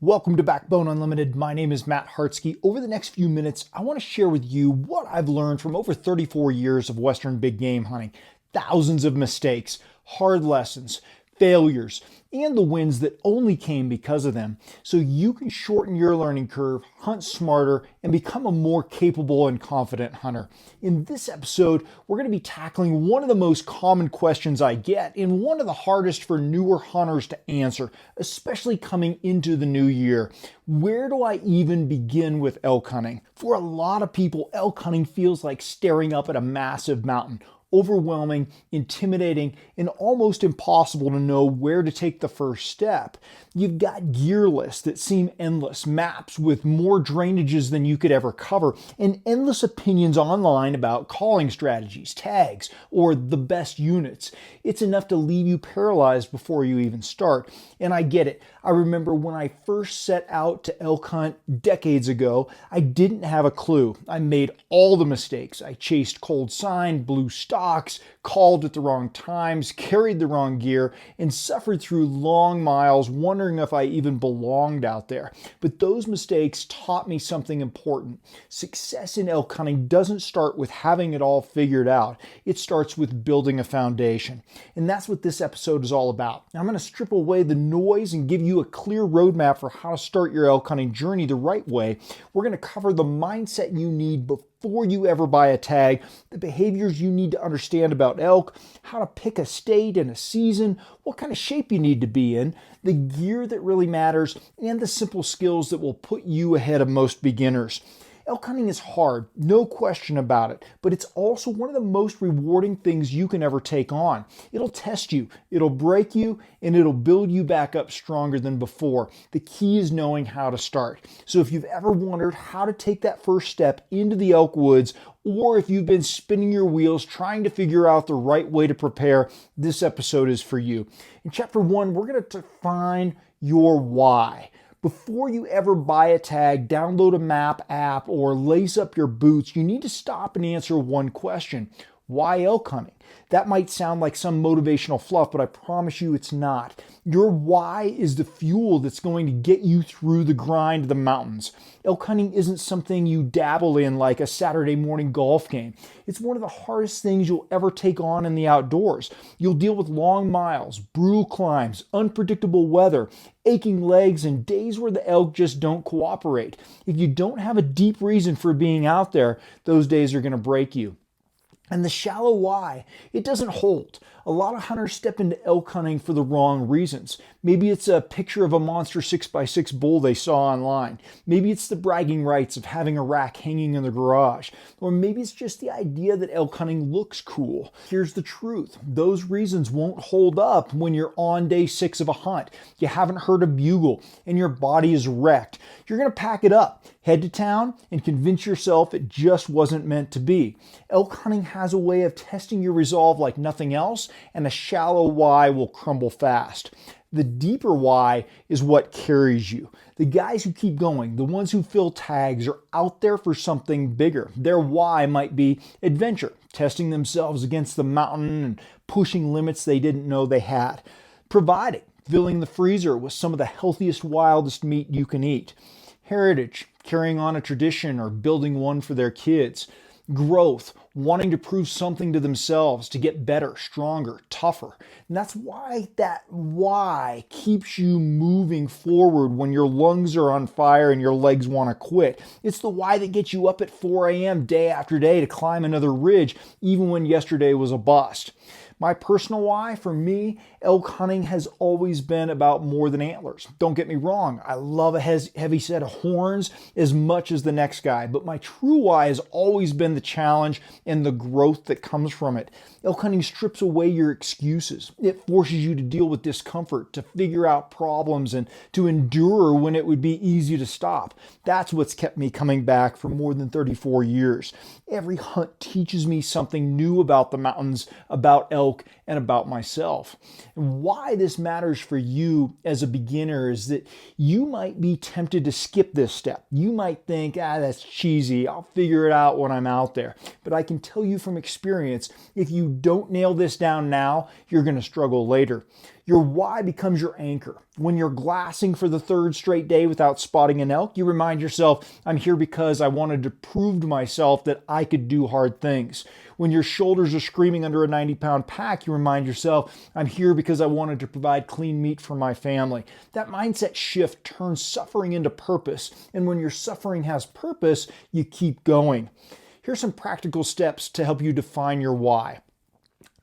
Welcome to Backbone Unlimited. My name is Matt Hartsky. Over the next few minutes, I want to share with you what I've learned from over 34 years of Western big game hunting. Thousands of mistakes, hard lessons, failures, and the wins that only came because of them, so you can shorten your learning curve, hunt smarter, and become a more capable and confident hunter. In this episode, we're going to be tackling one of the most common questions I get and one of the hardest for newer hunters to answer, especially coming into the new year. Where do I even begin with elk hunting? For a lot of people, elk hunting feels like staring up at a massive mountain. Overwhelming, intimidating, and almost impossible to know where to take the first step. You've got gear lists that seem endless, maps with more drainages than you could ever cover, and endless opinions online about calling strategies, tags, or the best units. It's enough to leave you paralyzed before you even start. And I get it. I remember when I first set out to elk hunt decades ago, I didn't have a clue. I made all the mistakes. I chased cold sign, blew stocks, called at the wrong times, carried the wrong gear, and suffered through long miles wondering if I even belonged out there. But those mistakes taught me something important. Success in elk hunting doesn't start with having it all figured out. It starts with building a foundation. And that's what this episode is all about. Now, I'm going to strip away the noise and give you a clear roadmap for how to start your elk hunting journey the right way. We're going to cover the mindset you need before you ever buy a tag, the behaviors you need to understand about elk, how to pick a state and a season, what kind of shape you need to be in, the gear that really matters, and the simple skills that will put you ahead of most beginners. Elk hunting is hard, no question about it, but it's also one of the most rewarding things you can ever take on. It'll test you, it'll break you, and it'll build you back up stronger than before. The key is knowing how to start. So if you've ever wondered how to take that first step into the elk woods, or if you've been spinning your wheels trying to figure out the right way to prepare, this episode is for you. In Chapter 1, we're going to define your why. Before you ever buy a tag, download a map app, or lace up your boots, you need to stop and answer one question. Why elk hunting? That might sound like some motivational fluff, but I promise you it's not. Your why is the fuel that's going to get you through the grind of the mountains. Elk hunting isn't something you dabble in like a Saturday morning golf game. It's one of the hardest things you'll ever take on in the outdoors. You'll deal with long miles, brutal climbs, unpredictable weather, aching legs, and days where the elk just don't cooperate. If you don't have a deep reason for being out there, those days are going to break you. And the shallow why, it doesn't hold. A lot of hunters step into elk hunting for the wrong reasons. Maybe it's a picture of a monster 6x6 bull they saw online. Maybe it's the bragging rights of having a rack hanging in the garage. Or maybe it's just the idea that elk hunting looks cool. Here's the truth. Those reasons won't hold up when you're on day 6 of a hunt. You haven't heard a bugle and your body is wrecked. You're going to pack it up, head to town, and convince yourself it just wasn't meant to be. Elk hunting has a way of testing your resolve like nothing else, and a shallow why will crumble fast. The deeper why is what carries you. The guys who keep going, the ones who fill tags, are out there for something bigger. Their why might be adventure, testing themselves against the mountain and pushing limits they didn't know they had. Providing, filling the freezer with some of the healthiest, wildest meat you can eat. Heritage, carrying on a tradition or building one for their kids. Growth, wanting to prove something to themselves, to get better, stronger, tougher. And that's why that why keeps you moving forward when your lungs are on fire and your legs want to quit. It's the why that gets you up at 4 a.m. day after day to climb another ridge, even when yesterday was a bust. My personal why, for me, elk hunting has always been about more than antlers. Don't get me wrong, I love a heavy set of horns as much as the next guy, but my true why has always been the challenge and the growth that comes from it. Elk hunting strips away your excuses. It forces you to deal with discomfort, to figure out problems, and to endure when it would be easy to stop. That's what's kept me coming back for more than 34 years. Every hunt teaches me something new about the mountains, about elk, and about myself. And why this matters for you as a beginner is that you might be tempted to skip this step. You might think, that's cheesy. I'll figure it out when I'm out there. But I can tell you from experience, if you don't nail this down now, you're going to struggle later. Your why becomes your anchor. When you're glassing for the third straight day without spotting an elk, you remind yourself, I'm here because I wanted to prove to myself that I could do hard things. When your shoulders are screaming under a 90-pound pack, you remind yourself, I'm here because I wanted to provide clean meat for my family. That mindset shift turns suffering into purpose. And when your suffering has purpose, you keep going. Here's some practical steps to help you define your why.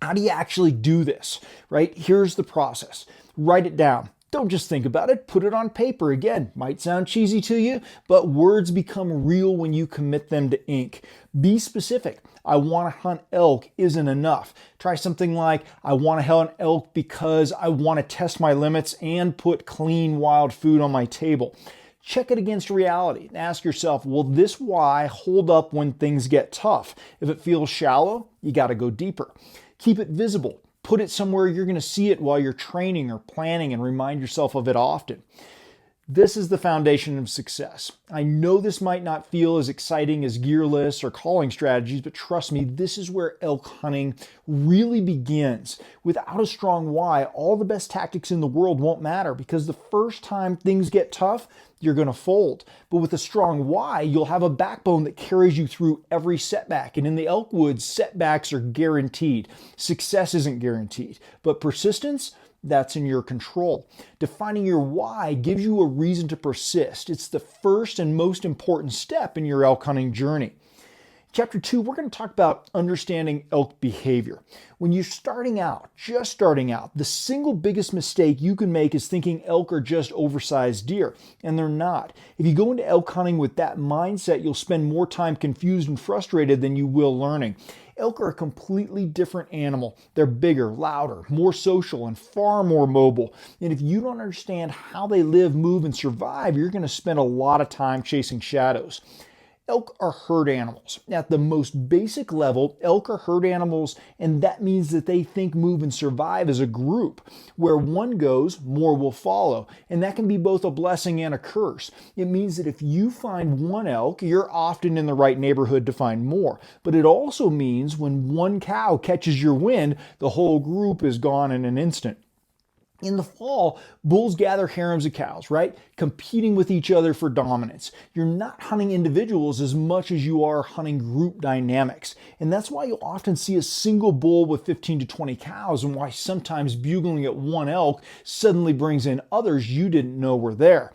How do you actually do this, right? Here's the process. Write it down. Don't just think about it, put it on paper. Again, might sound cheesy to you, but words become real when you commit them to ink. Be specific. I want to hunt elk isn't enough. Try something like, I want to hunt elk because I want to test my limits and put clean wild food on my table. Check it against reality and ask yourself, will this why hold up when things get tough? If it feels shallow, you got to go deeper. Keep it visible. Put it somewhere you're going to see it while you're training or planning and remind yourself of it often. This is the foundation of success. I know this might not feel as exciting as gear lists or calling strategies, but trust me, this is where elk hunting really begins. Without a strong why, all the best tactics in the world won't matter because the first time things get tough, you're going to fold. But with a strong why, you'll have a backbone that carries you through every setback. And in the elk woods, setbacks are guaranteed. Success isn't guaranteed, but persistence, that's in your control. Defining your why gives you a reason to persist. It's the first and most important step in your elk hunting journey. Chapter 2, we're going to talk about understanding elk behavior. When you're just starting out, the single biggest mistake you can make is thinking elk are just oversized deer, and they're not. If you go into elk hunting with that mindset, you'll spend more time confused and frustrated than you will learning. Elk are a completely different animal. They're bigger, louder, more social, and far more mobile. And if you don't understand how they live, move, and survive, you're going to spend a lot of time chasing shadows. Elk are herd animals. At the most basic level, elk are herd animals, and that means that they think, move, and survive as a group. Where one goes, more will follow, and that can be both a blessing and a curse. It means that if you find one elk, you're often in the right neighborhood to find more. But it also means when one cow catches your wind, the whole group is gone in an instant. In the fall, bulls gather harems of cows, right? Competing with each other for dominance. You're not hunting individuals as much as you are hunting group dynamics. And that's why you'll often see a single bull with 15 to 20 cows and why sometimes bugling at one elk suddenly brings in others you didn't know were there.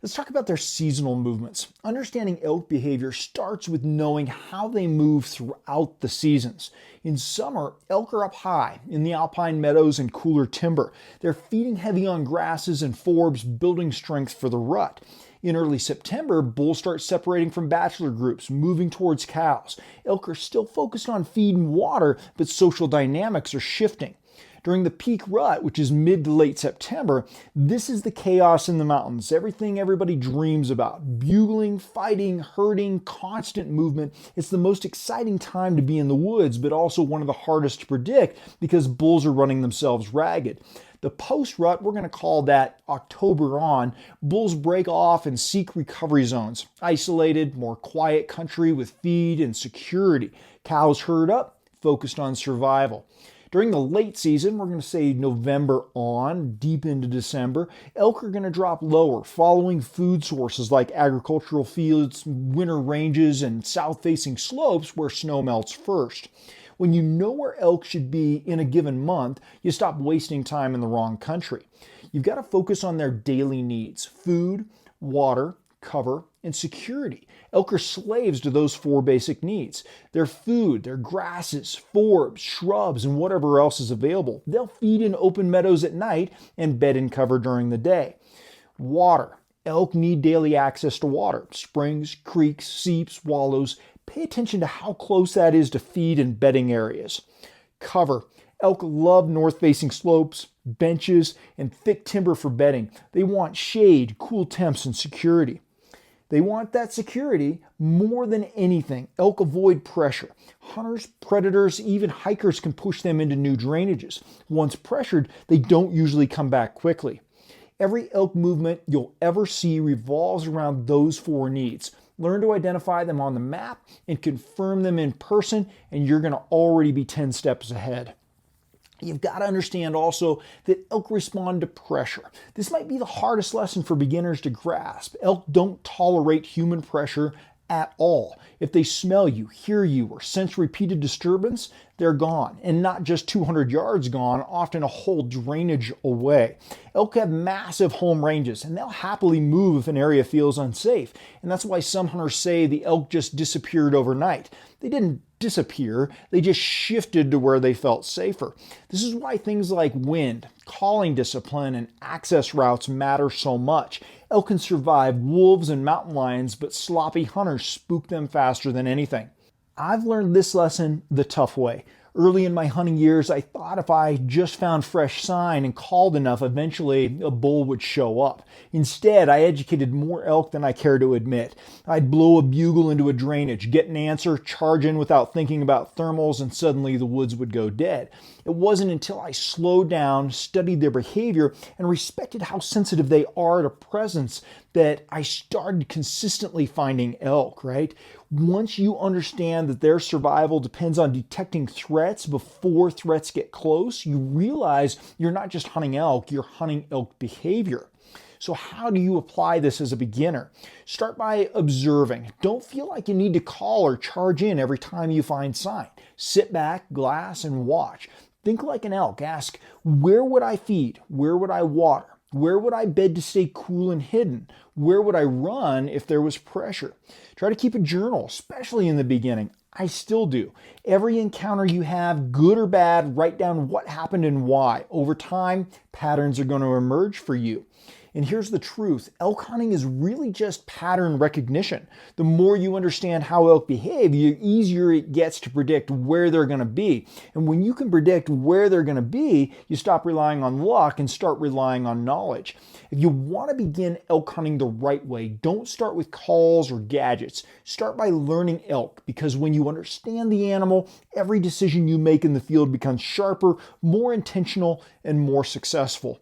Let's talk about their seasonal movements. Understanding elk behavior starts with knowing how they move throughout the seasons. In summer, elk are up high in the alpine meadows and cooler timber. They're feeding heavy on grasses and forbs, building strength for the rut. In early September, bulls start separating from bachelor groups, moving towards cows. Elk are still focused on feed and water, but social dynamics are shifting. During the peak rut, which is mid to late September, this is the chaos in the mountains, everything everybody dreams about. Bugling, fighting, herding, constant movement. It's the most exciting time to be in the woods, but also one of the hardest to predict because bulls are running themselves ragged. The post-rut, we're going to call that October on. Bulls break off and seek recovery zones. Isolated, more quiet country with feed and security. Cows herd up, focused on survival. During the late season, we're going to say November on, deep into December, elk are going to drop lower, following food sources like agricultural fields, winter ranges, and south-facing slopes where snow melts first. When you know where elk should be in a given month, you stop wasting time in the wrong country. You've got to focus on their daily needs: food, water, cover, and security. Elk are slaves to those four basic needs. Their food, their grasses, forbs, shrubs, and whatever else is available. They'll feed in open meadows at night and bed in cover during the day. Water. Elk need daily access to water. Springs, creeks, seeps, wallows. Pay attention to how close that is to feed and bedding areas. Cover. Elk love north-facing slopes, benches, and thick timber for bedding. They want shade, cool temps, and security. They want that security more than anything. Elk avoid pressure. Hunters, predators, even hikers can push them into new drainages. Once pressured, they don't usually come back quickly. Every elk movement you'll ever see revolves around those four needs. Learn to identify them on the map and confirm them in person, and you're going to already be 10 steps ahead. You've got to understand also that elk respond to pressure. This might be the hardest lesson for beginners to grasp. Elk don't tolerate human pressure at all. If they smell you, hear you, or sense repeated disturbance, they're gone. And not just 200 yards gone, often a whole drainage away. Elk have massive home ranges, and they'll happily move if an area feels unsafe. And that's why some hunters say the elk just disappeared overnight. They didn't disappear, they just shifted to where they felt safer. This is why things like wind, calling discipline, and access routes matter so much. Elk can survive wolves and mountain lions, but sloppy hunters spook them faster than anything. I've learned this lesson the tough way. Early in my hunting years, I thought if I just found fresh sign and called enough, eventually a bull would show up. Instead, I educated more elk than I care to admit. I'd blow a bugle into a drainage, get an answer, charge in without thinking about thermals, and suddenly the woods would go dead. It wasn't until I slowed down, studied their behavior, and respected how sensitive they are to presence that I started consistently finding elk, right? Once you understand that their survival depends on detecting threats before threats get close, you realize you're not just hunting elk, you're hunting elk behavior. So how do you apply this as a beginner? Start by observing. Don't feel like you need to call or charge in every time you find sign. Sit back, glass, and watch. Think like an elk. Ask, where would I feed? Where would I water? Where would I bed to stay cool and hidden? Where would I run if there was pressure? Try to keep a journal, especially in the beginning. I still do. Every encounter you have, good or bad, write down what happened and why. Over time, patterns are going to emerge for you. And here's the truth. Elk hunting is really just pattern recognition. The more you understand how elk behave, the easier it gets to predict where they're going to be. And when you can predict where they're going to be, you stop relying on luck and start relying on knowledge. If you want to begin elk hunting the right way, don't start with calls or gadgets. Start by learning elk, because when you understand the animal, every decision you make in the field becomes sharper, more intentional, and more successful.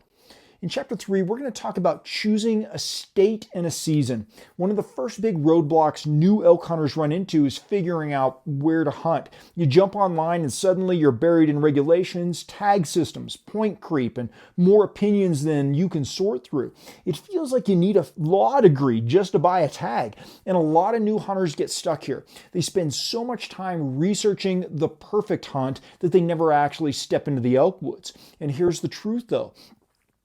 In Chapter 3, we're going to talk about choosing a state and a season. One of the first big roadblocks new elk hunters run into is figuring out where to hunt. You jump online and suddenly you're buried in regulations, tag systems, point creep, and more opinions than you can sort through. It feels like you need a law degree just to buy a tag, and a lot of new hunters get stuck here. They spend so much time researching the perfect hunt that they never actually step into the elk woods. And here's the truth though.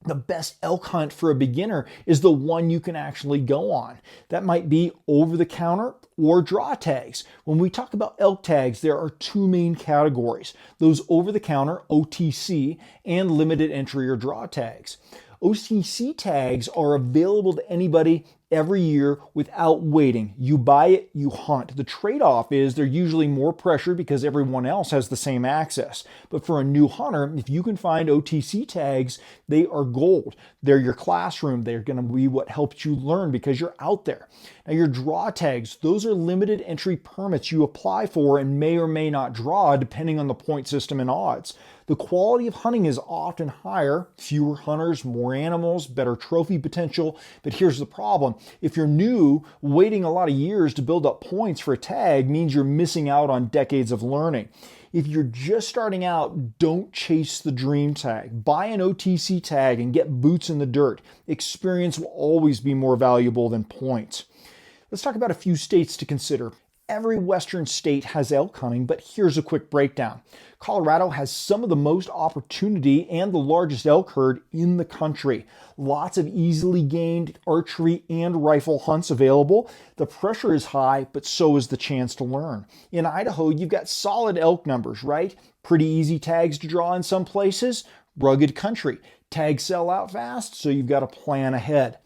The best elk hunt for a beginner is the one you can actually go on. That might be over the counter or draw tags. When we talk about elk tags, there are two main categories: those over the counter, OTC, and limited entry or draw tags. OTC tags are available to anybody every year without waiting. You buy it, you hunt. The trade-off is they're usually more pressure because everyone else has the same access. But for a new hunter, if you can find OTC tags, they are gold. They're your classroom. They're going to be what helps you learn because you're out there. Now your draw tags, those are limited entry permits you apply for and may or may not draw depending on the point system and odds. The quality of hunting is often higher, fewer hunters, more animals, better trophy potential. But here's the problem. If you're new, waiting a lot of years to build up points for a tag means you're missing out on decades of learning. If you're just starting out, don't chase the dream tag. Buy an OTC tag and get boots in the dirt. Experience will always be more valuable than points. Let's talk about a few states to consider. Every Western state has elk hunting, but here's a quick breakdown. Colorado has some of the most opportunity and the largest elk herd in the country. Lots of easily gained archery and rifle hunts available. The pressure is high, but so is the chance to learn. In Idaho, you've got solid elk numbers, right? Pretty easy tags to draw in some places. Rugged country. Tags sell out fast, so you've got to plan ahead.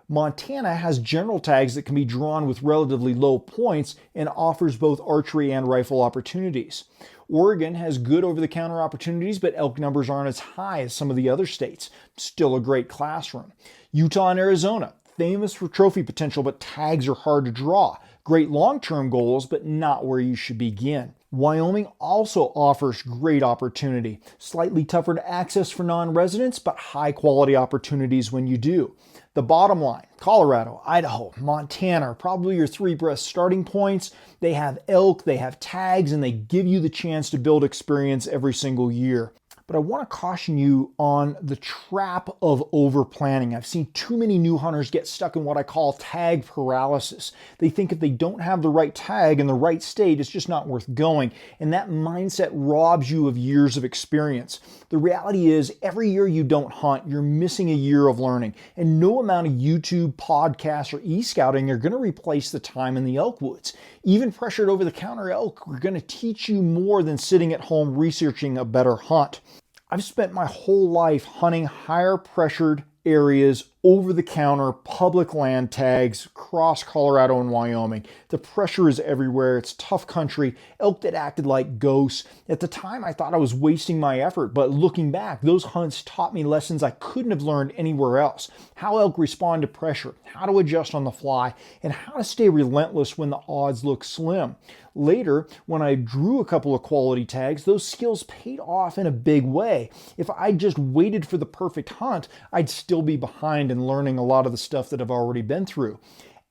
Montana has general tags that can be drawn with relatively low points and offers both archery and rifle opportunities. Oregon has good over-the-counter opportunities, but elk numbers aren't as high as some of the other states. Still a great classroom. Utah and Arizona, famous for trophy potential, but tags are hard to draw. Great long-term goals, but not where you should begin. Wyoming also offers great opportunity. Slightly tougher to access for non-residents, but high-quality opportunities when you do. The bottom line, Colorado, Idaho, Montana are probably your three best starting points. They have elk, they have tags, and they give you the chance to build experience every single year. But I want to caution you on the trap of over planning. I've seen too many new hunters get stuck in what I call tag paralysis. They think if they don't have the right tag in the right state, it's just not worth going. And that mindset robs you of years of experience. The reality is, every year you don't hunt, you're missing a year of learning. And no amount of YouTube, podcasts, or e-scouting are going to replace the time in the elk woods. Even pressured over-the-counter elk are going to teach you more than sitting at home researching a better hunt. I've spent my whole life hunting higher pressured areas, over-the-counter, public land tags across Colorado and Wyoming. The pressure is everywhere. It's tough country. Elk that acted like ghosts. At the time, I thought I was wasting my effort, but looking back, those hunts taught me lessons I couldn't have learned anywhere else. How elk respond to pressure, how to adjust on the fly, and how to stay relentless when the odds look slim. Later, when I drew a couple of quality tags, those skills paid off in a big way. If I just waited for the perfect hunt, I'd still be behind in learning a lot of the stuff that I've already been through.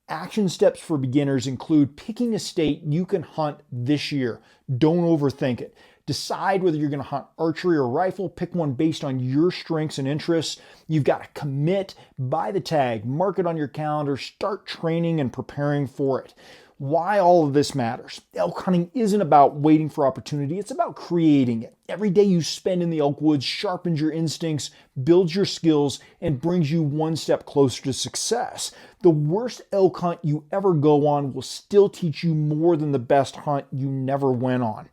Action steps for beginners include picking a state you can hunt this year. Don't overthink it. Decide whether you're going to hunt archery or rifle. Pick one based on your strengths and interests. You've got to commit, buy the tag, mark it on your calendar, start training and preparing for it. Why all of this matters. Elk hunting isn't about waiting for opportunity, it's about creating it. Every day you spend in the elk woods sharpens your instincts, builds your skills, and brings you one step closer to success. The worst elk hunt you ever go on will still teach you more than the best hunt you never went on.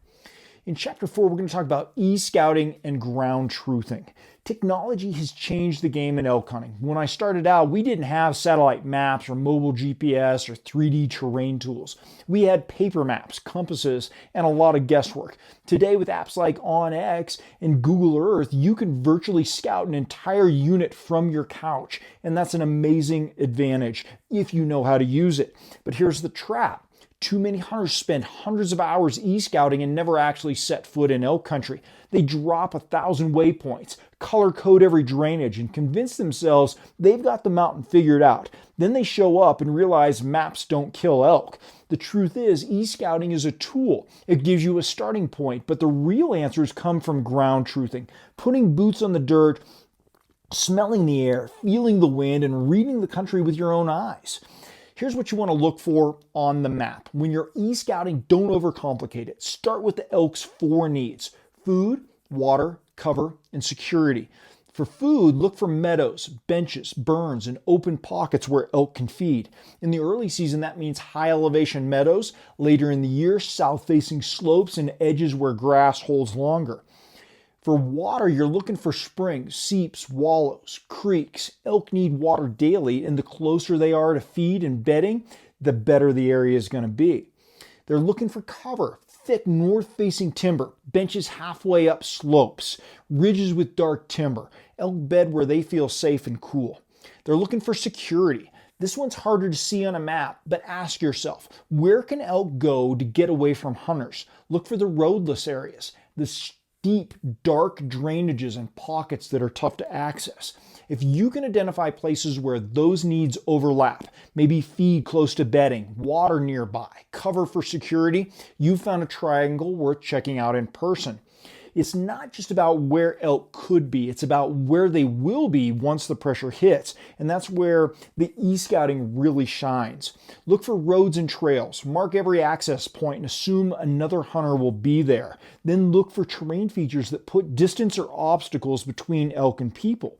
In Chapter 4, we're going to talk about e-scouting and ground truthing. Technology has changed the game in elk hunting. When I started out, we didn't have satellite maps or mobile GPS or 3D terrain tools. We had paper maps, compasses, and a lot of guesswork. Today, with apps like OnX and Google Earth, you can virtually scout an entire unit from your couch, and that's an amazing advantage if you know how to use it. But here's the trap. Too many hunters spend hundreds of hours e-scouting and never actually set foot in elk country. They drop 1,000 waypoints, color code every drainage, and convince themselves they've got the mountain figured out. Then they show up and realize maps don't kill elk. The truth is, e-scouting is a tool. It gives you a starting point, but the real answers come from ground truthing, putting boots on the dirt, smelling the air, feeling the wind, and reading the country with your own eyes. Here's what you want to look for on the map. When you're e-scouting, don't overcomplicate it. Start with the elk's 4 needs: food, water, cover, and security. For food, look for meadows, benches, burns, and open pockets where elk can feed. In the early season, that means high elevation meadows. Later in the year, south-facing slopes and edges where grass holds longer. For water, you're looking for springs, seeps, wallows, creeks. Elk need water daily, and the closer they are to feed and bedding, the better the area is going to be. They're looking for cover, thick north-facing timber, benches halfway up slopes, ridges with dark timber. Elk bed where they feel safe and cool. They're looking for security. This one's harder to see on a map, but ask yourself, where can elk go to get away from hunters? Look for the roadless areas, the deep, dark drainages and pockets that are tough to access. If you can identify places where those needs overlap, maybe feed close to bedding, water nearby, cover for security, you've found a triangle worth checking out in person. It's not just about where elk could be, it's about where they will be once the pressure hits. And that's where the e-scouting really shines. Look for roads and trails, mark every access point and assume another hunter will be there. Then look for terrain features that put distance or obstacles between elk and people.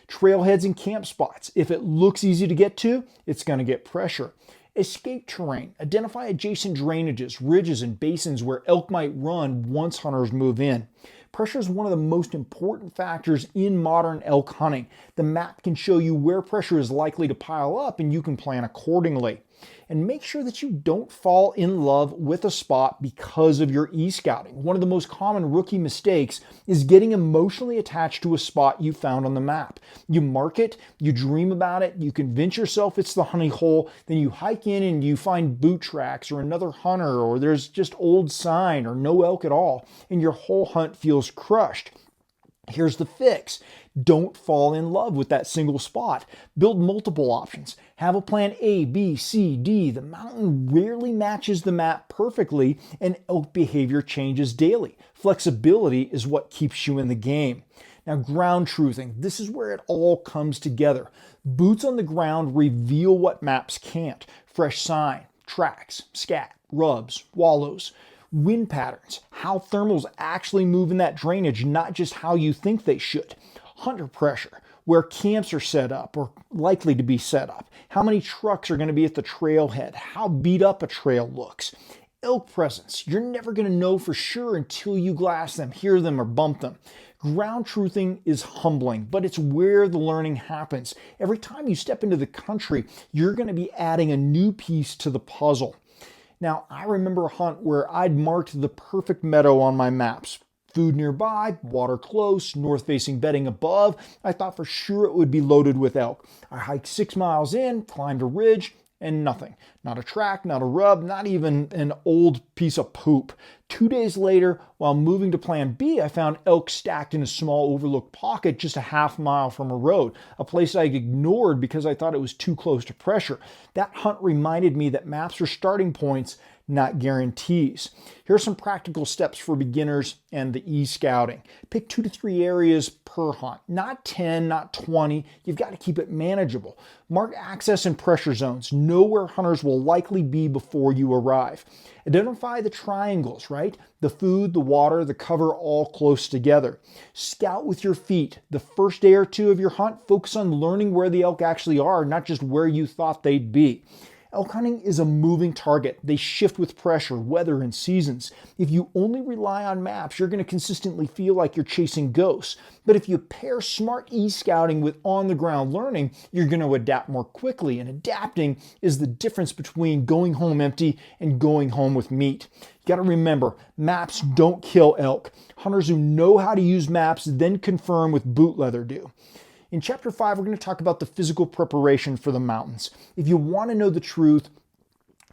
Trailheads and camp spots. If it looks easy to get to, it's going to get pressure. Escape terrain. Identify adjacent drainages, ridges, and basins where elk might run once hunters move in. Pressure is one of the most important factors in modern elk hunting. The map can show you where pressure is likely to pile up, and you can plan accordingly. And make sure that you don't fall in love with a spot because of your e-scouting. One of the most common rookie mistakes is getting emotionally attached to a spot you found on the map. You mark it, you dream about it, you convince yourself it's the honey hole, then you hike in and you find boot tracks or another hunter, or there's just old sign or no elk at all, and your whole hunt feels crushed. Here's the fix. Don't fall in love with that single spot. Build multiple options. Have a plan A, B, C, D. The mountain rarely matches the map perfectly, and elk behavior changes daily. Flexibility is what keeps you in the game. Now, ground truthing. This is where it all comes together. Boots on the ground reveal what maps can't. Fresh sign, tracks, scat, rubs, wallows. Wind patterns, how thermals actually move in that drainage, not just how you think they should. Hunter pressure, where camps are set up or likely to be set up. How many trucks are going to be at the trailhead? How beat up a trail looks. Elk presence, you're never going to know for sure until you glass them, hear them, or bump them. Ground truthing is humbling, but it's where the learning happens. Every time you step into the country, you're going to be adding a new piece to the puzzle. Now, I remember a hunt where I'd marked the perfect meadow on my maps. Food nearby, water close, north-facing bedding above. I thought for sure it would be loaded with elk. I hiked 6 miles in, climbed a ridge, and nothing. Not a track, not a rub, not even an old piece of poop. 2 days later, while moving to plan B, I found elk stacked in a small overlooked pocket just a half mile from a road, a place I ignored because I thought it was too close to pressure. That hunt reminded me that maps are starting points, not guarantees. Here are some practical steps for beginners and the e-scouting. Pick 2 to 3 areas per hunt, not 10, not 20. You've got to keep it manageable. Mark access and pressure zones. Know where hunters will likely be before you arrive. Identify the triangles, right? The food, the water, the cover all close together. Scout with your feet. The first day or two of your hunt, focus on learning where the elk actually are, not just where you thought they'd be. Elk hunting is a moving target. They shift with pressure, weather, and seasons. If you only rely on maps, you're going to consistently feel like you're chasing ghosts. But if you pair smart e-scouting with on-the-ground learning, you're going to adapt more quickly. And adapting is the difference between going home empty and going home with meat. You got to remember, maps don't kill elk. Hunters who know how to use maps then confirm with boot leather do. In Chapter 5, we're going to talk about the physical preparation for the mountains. If you want to know the truth,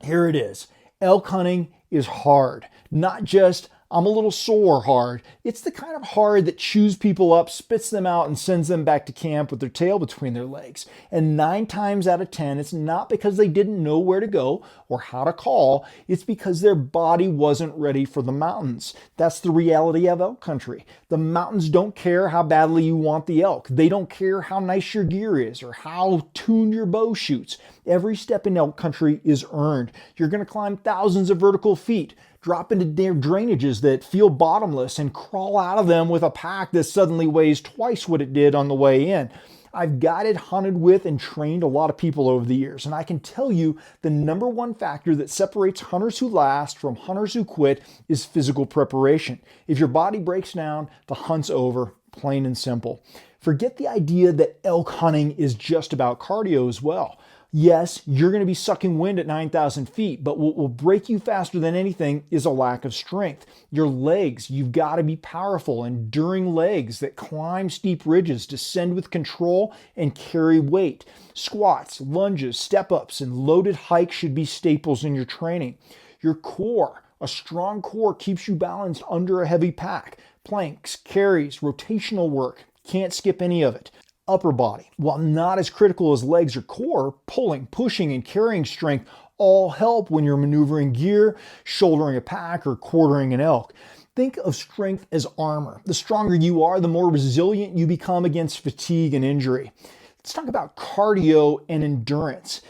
here it is. Elk hunting is hard. Not just, I'm a little sore hard. It's the kind of hard that chews people up, spits them out, and sends them back to camp with their tail between their legs. And 9 times out of 10, it's not because they didn't know where to go or how to call. It's because their body wasn't ready for the mountains. That's the reality of elk country. The mountains don't care how badly you want the elk. They don't care how nice your gear is or how tuned your bow shoots. Every step in elk country is earned. You're going to climb thousands of vertical feet, drop into their drainages that feel bottomless, and crawl out of them with a pack that suddenly weighs twice what it did on the way in. I've guided, hunted with, and trained a lot of people over the years, and I can tell you the number one factor that separates hunters who last from hunters who quit is physical preparation. If your body breaks down, the hunt's over, plain and simple. Forget the idea that elk hunting is just about cardio as well. Yes, you're going to be sucking wind at 9,000 feet, but what will break you faster than anything is a lack of strength. Your legs, you've got to be powerful, enduring legs that climb steep ridges, descend with control, and carry weight. Squats, lunges, step-ups, and loaded hikes should be staples in your training. Your core, a strong core keeps you balanced under a heavy pack. Planks, carries, rotational work, can't skip any of it. Upper body, while not as critical as legs or core, pulling, pushing, and carrying strength all help when you're maneuvering gear, shouldering a pack, or quartering an elk. Think of strength as armor. The stronger you are, the more resilient you become against fatigue and injury. Let's talk about cardio and endurance.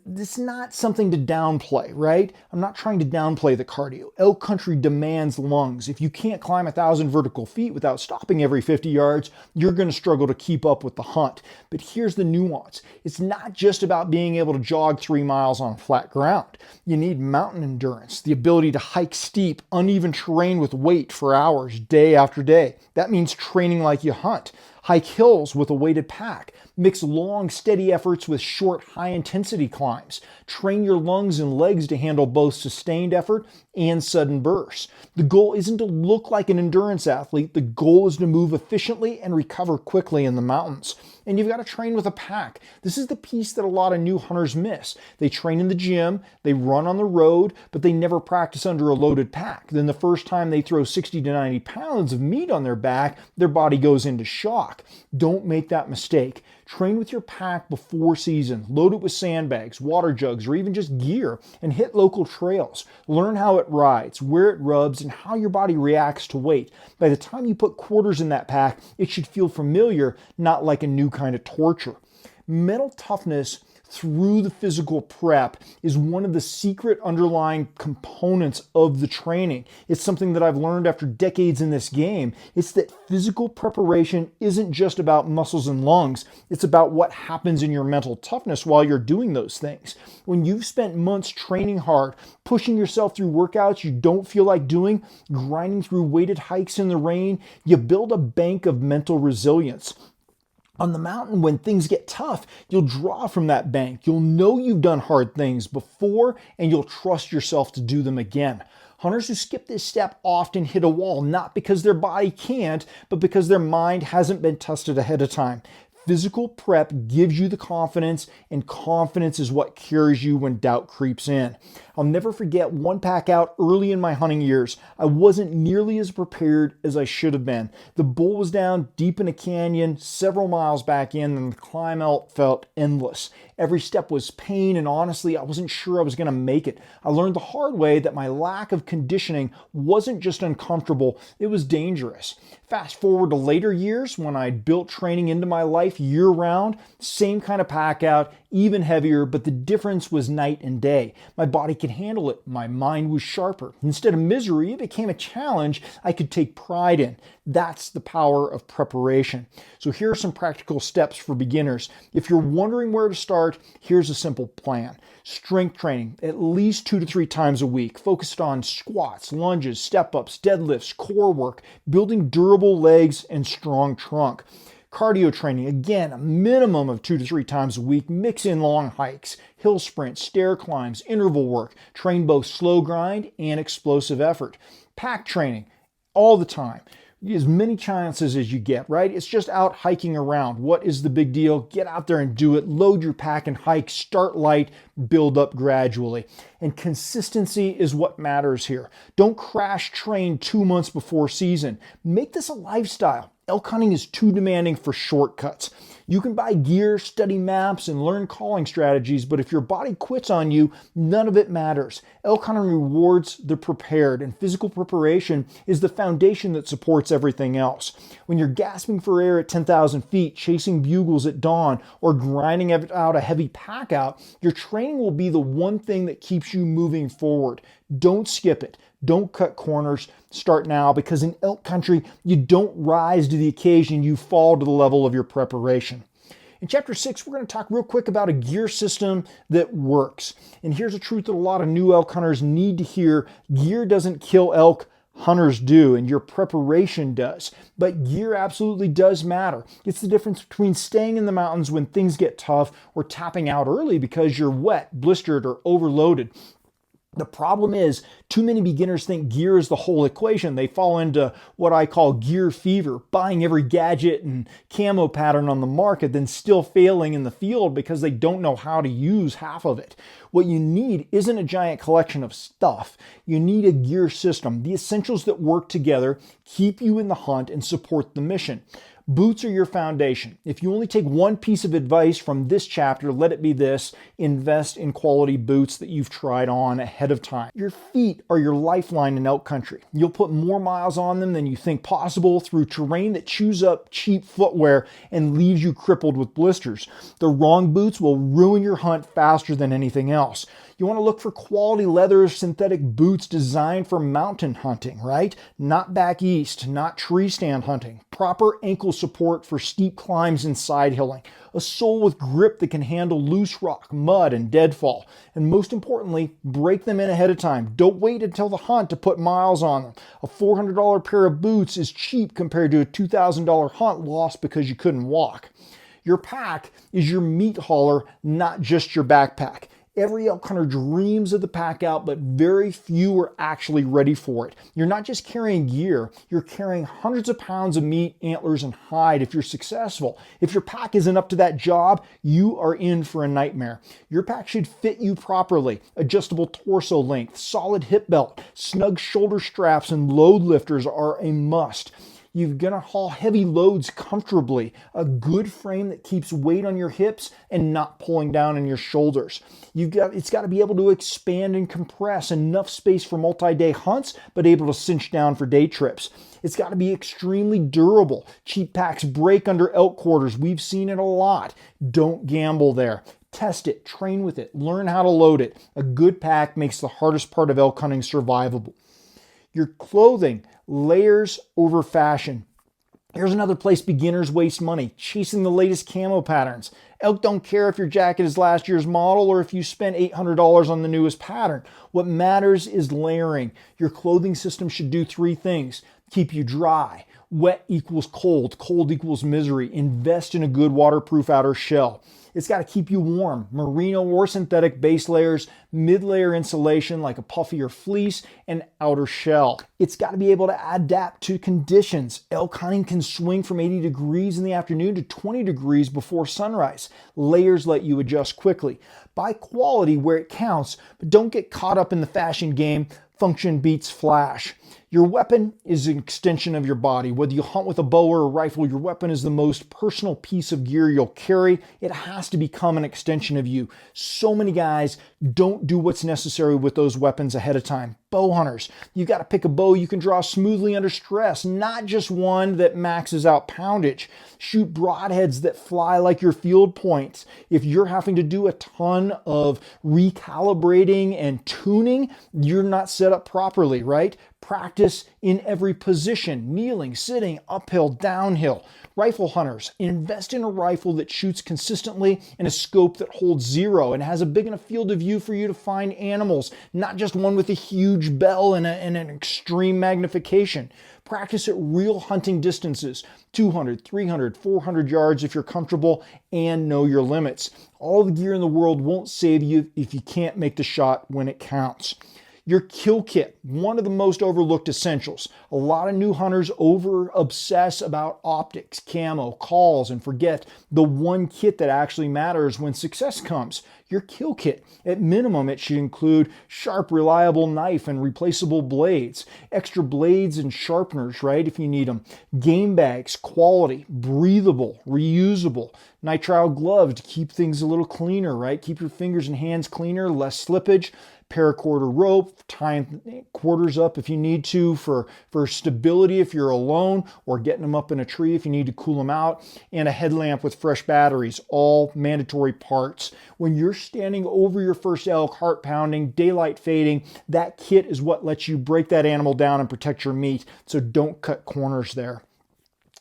This is not something to downplay, right? I'm not trying to downplay the cardio. Elk country demands lungs. If you can't climb 1,000 vertical feet without stopping every 50 yards, you're going to struggle to keep up with the hunt. But here's the nuance. It's not just about being able to jog 3 miles on flat ground. You need mountain endurance, the ability to hike steep, uneven terrain with weight for hours, day after day. That means training like you hunt. Hike hills with a weighted pack. Mix long, steady efforts with short, high-intensity climbs. Train your lungs and legs to handle both sustained effort and sudden bursts. The goal isn't to look like an endurance athlete. The goal is to move efficiently and recover quickly in the mountains. and you've got to train with a pack. This is the piece that a lot of new hunters miss. They train in the gym, they run on the road, but they never practice under a loaded pack. Then the first time they throw 60 to 90 pounds of meat on their back, their body goes into shock. Don't make that mistake. Train with your pack before season. Load it with sandbags, water jugs, or even just gear, and hit local trails. Learn how it rides, where it rubs, and how your body reacts to weight. By the time you put quarters in that pack, it should feel familiar, not like a new kind of torture. Mental toughness through the physical prep is one of the secret underlying components of the training. It's something that I've learned after decades in this game. It's that physical preparation isn't just about muscles and lungs. It's about what happens in your mental toughness while you're doing those things. When you've spent months training hard, pushing yourself through workouts you don't feel like doing, grinding through weighted hikes in the rain, you build a bank of mental resilience. On the mountain, when things get tough, you'll draw from that bank. You'll know you've done hard things before, and you'll trust yourself to do them again. Hunters who skip this step often hit a wall, not because their body can't, but because their mind hasn't been tested ahead of time. Physical prep gives you the confidence, and confidence is what carries you when doubt creeps in. I'll never forget one pack out early in my hunting years. I wasn't nearly as prepared as I should have been. The bull was down deep in a canyon, several miles back in, and the climb out felt endless. Every step was pain, and honestly, I wasn't sure I was going to make it. I learned the hard way that my lack of conditioning wasn't just uncomfortable, it was dangerous. Fast forward to later years when I'd built training into my life year-round, same kind of pack out, even heavier, but the difference was night and day. My body could handle it. My mind was sharper. Instead of misery, it became a challenge I could take pride in. That's the power of preparation. So here are some practical steps for beginners. If you're wondering where to start, here's a simple plan. Strength training, at least 2 to 3 times a week, focused on squats, lunges, step-ups, deadlifts, core work, building durable legs and strong trunk. Cardio training, again, a minimum of 2 to 3 times a week. Mix in long hikes, hill sprints, stair climbs, interval work. Train both slow grind and explosive effort. Pack training, all the time. As many chances as you get, right? It's just out hiking around. What is the big deal? Get out there and do it. Load your pack and hike. Start light, build up gradually. And consistency is what matters here. Don't crash train 2 months before season. Make this a lifestyle. Elk hunting is too demanding for shortcuts. You can buy gear, study maps, and learn calling strategies, but if your body quits on you, none of it matters. Elk hunting rewards the prepared, and physical preparation is the foundation that supports everything else. When you're gasping for air at 10,000 feet, chasing bugles at dawn, or grinding out a heavy pack out, your training will be the one thing that keeps you moving forward. Don't skip it. Don't cut corners. Start now, because in elk country, you don't rise to the occasion, you fall to the level of your preparation. In chapter 6, we're going to talk real quick about a gear system that works. And here's a truth that a lot of new elk hunters need to hear. Gear doesn't kill elk, hunters do, and your preparation does. But gear absolutely does matter. It's the difference between staying in the mountains when things get tough or tapping out early because you're wet, blistered, or overloaded. The problem is, too many beginners think gear is the whole equation. They fall into what I call gear fever, buying every gadget and camo pattern on the market, then still failing in the field because they don't know how to use half of it. What you need isn't a giant collection of stuff. You need a gear system, the essentials that work together, keep you in the hunt, and support the mission. Boots are your foundation. If you only take one piece of advice from this chapter, let it be this: invest in quality boots that you've tried on ahead of time. Your feet are your lifeline in elk country. You'll put more miles on them than you think possible through terrain that chews up cheap footwear and leaves you crippled with blisters. The wrong boots will ruin your hunt faster than anything else. You want to look for quality leather synthetic boots designed for mountain hunting, right? Not back east, not tree stand hunting. Proper ankle support for steep climbs and side hilling. A sole with grip that can handle loose rock, mud, and deadfall. And most importantly, break them in ahead of time. Don't wait until the hunt to put miles on them. A $400 pair of boots is cheap compared to a $2,000 hunt lost because you couldn't walk. Your pack is your meat hauler, not just your backpack. Every elk hunter dreams of the pack out, but very few are actually ready for it. You're not just carrying gear, you're carrying hundreds of pounds of meat, antlers, and hide if you're successful. If your pack isn't up to that job, you are in for a nightmare. Your pack should fit you properly. Adjustable torso length, solid hip belt, snug shoulder straps, and load lifters are a must. You're going to haul heavy loads comfortably. A good frame that keeps weight on your hips and not pulling down on your shoulders. It's got to be able to expand and compress, enough space for multi-day hunts, but able to cinch down for day trips. It's got to be extremely durable. Cheap packs break under elk quarters. We've seen it a lot. Don't gamble there. Test it, train with it, learn how to load it. A good pack makes the hardest part of elk hunting survivable. Your clothing, layers over fashion. Here's another place beginners waste money, chasing the latest camo patterns. Elk don't care if your jacket is last year's model or if you spent $800 on the newest pattern. What matters is layering. Your clothing system should do three things: keep you dry. Wet equals cold, cold equals misery. Invest in a good waterproof outer shell. It's got to keep you warm. Merino or synthetic base layers, mid-layer insulation like a puffy or fleece, and outer shell. It's got to be able to adapt to conditions. Elk hunting can swing from 80 degrees in the afternoon to 20 degrees before sunrise. Layers let you adjust quickly. Buy quality where it counts, but don't get caught up in the fashion game. Function beats flash. Your weapon is an extension of your body. Whether you hunt with a bow or a rifle, your weapon is the most personal piece of gear you'll carry. It has to become an extension of you. So many guys don't do what's necessary with those weapons ahead of time. Bow hunters, you got to pick a bow you can draw smoothly under stress, not just one that maxes out poundage. Shoot broadheads that fly like your field points. If you're having to do a ton of recalibrating and tuning, you're not set up properly, right? Practice in every position, kneeling, sitting, uphill, downhill. Rifle hunters, invest in a rifle that shoots consistently and a scope that holds zero and has a big enough field of view for you to find animals, not just one with a huge bell and an extreme magnification. Practice at real hunting distances, 200, 300, 400 yards if you're comfortable, and know your limits. All the gear in the world won't save you if you can't make the shot when it counts. Your kill kit, one of the most overlooked essentials. A lot of new hunters over-obsess about optics, camo, calls, and forget the one kit that actually matters when success comes. Your kill kit. At minimum, it should include sharp, reliable knife and replaceable blades, extra blades and sharpeners, right, if you need them, game bags, quality, breathable, reusable, nitrile gloves to keep things a little cleaner, right? Keep your fingers and hands cleaner, less slippage. Paracord rope, tying quarters up if you need to for stability if you're alone, or getting them up in a tree if you need to cool them out, and a headlamp with fresh batteries, all mandatory parts. When you're standing over your first elk, heart pounding, daylight fading, that kit is what lets you break that animal down and protect your meat, so don't cut corners there.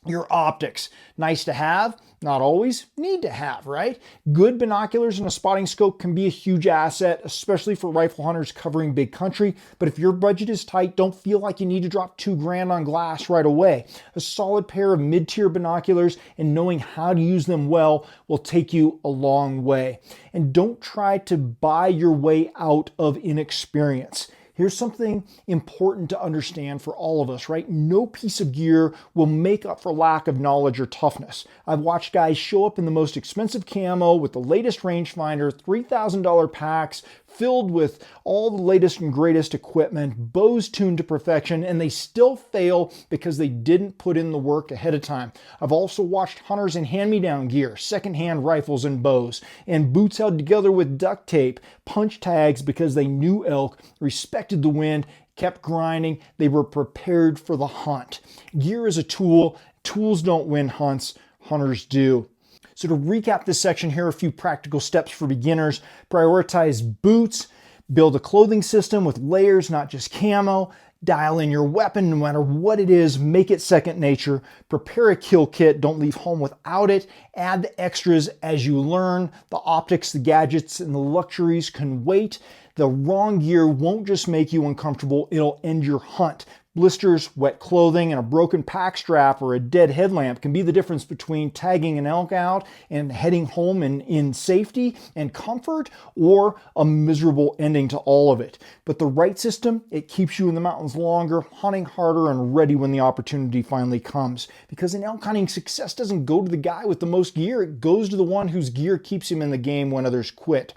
Your optics, nice to have, not always need to have, right? Good binoculars and a spotting scope can be a huge asset, especially for rifle hunters covering big country. But if your budget is tight, don't feel like you need to drop $2,000 on glass right away. A solid pair of mid-tier binoculars and knowing how to use them well will take you a long way. And don't try to buy your way out of inexperience. Here's something important to understand for all of us, right? No piece of gear will make up for lack of knowledge or toughness. I've watched guys show up in the most expensive camo with the latest rangefinder, $3,000 packs, filled with all the latest and greatest equipment, bows tuned to perfection, and they still fail because they didn't put in the work ahead of time. I've also watched hunters in hand-me-down gear, secondhand rifles and bows, and boots held together with duct tape, punch tags because they knew elk, respected the wind, kept grinding, they were prepared for the hunt. Gear is a tool. Tools don't win hunts, hunters do. So to recap this section, here are a few practical steps for beginners. Prioritize boots, build a clothing system with layers, not just camo. Dial in your weapon, no matter what it is, make it second nature. Prepare a kill kit, don't leave home without it. Add the extras as you learn. The optics, the gadgets, and the luxuries can wait. The wrong gear won't just make you uncomfortable, it'll end your hunt. Blisters, wet clothing, and a broken pack strap or a dead headlamp can be the difference between tagging an elk out and heading home in safety and comfort, or a miserable ending to all of it. But the right system, it keeps you in the mountains longer, hunting harder, and ready when the opportunity finally comes. Because in elk hunting, success doesn't go to the guy with the most gear, it goes to the one whose gear keeps him in the game when others quit.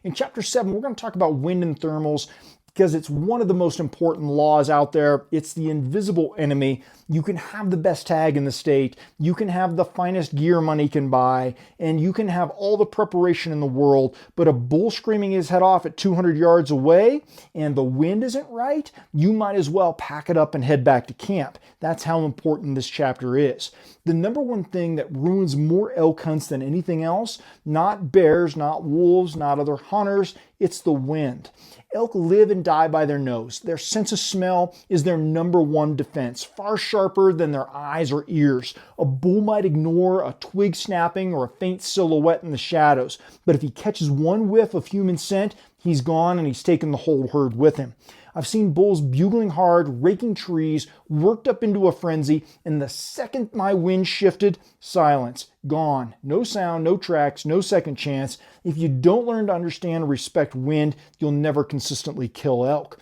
In Chapter 7, we're going to talk about wind and thermals, because it's one of the most important laws out there. It's the invisible enemy. You can have the best tag in the state, you can have the finest gear money can buy, and you can have all the preparation in the world, but a bull screaming his head off at 200 yards away and the wind isn't right, you might as well pack it up and head back to camp. That's how important this chapter is. The number one thing that ruins more elk hunts than anything else, not bears, not wolves, not other hunters, it's the wind. Elk live and die by their nose. Their sense of smell is their number one defense, far sharper than their eyes or ears. A bull might ignore a twig snapping or a faint silhouette in the shadows, but if he catches one whiff of human scent, he's gone and he's taken the whole herd with him. I've seen bulls bugling hard, raking trees, worked up into a frenzy, and the second my wind shifted, silence, gone. No sound, no tracks, no second chance. If you don't learn to understand and respect wind, you'll never consistently kill elk.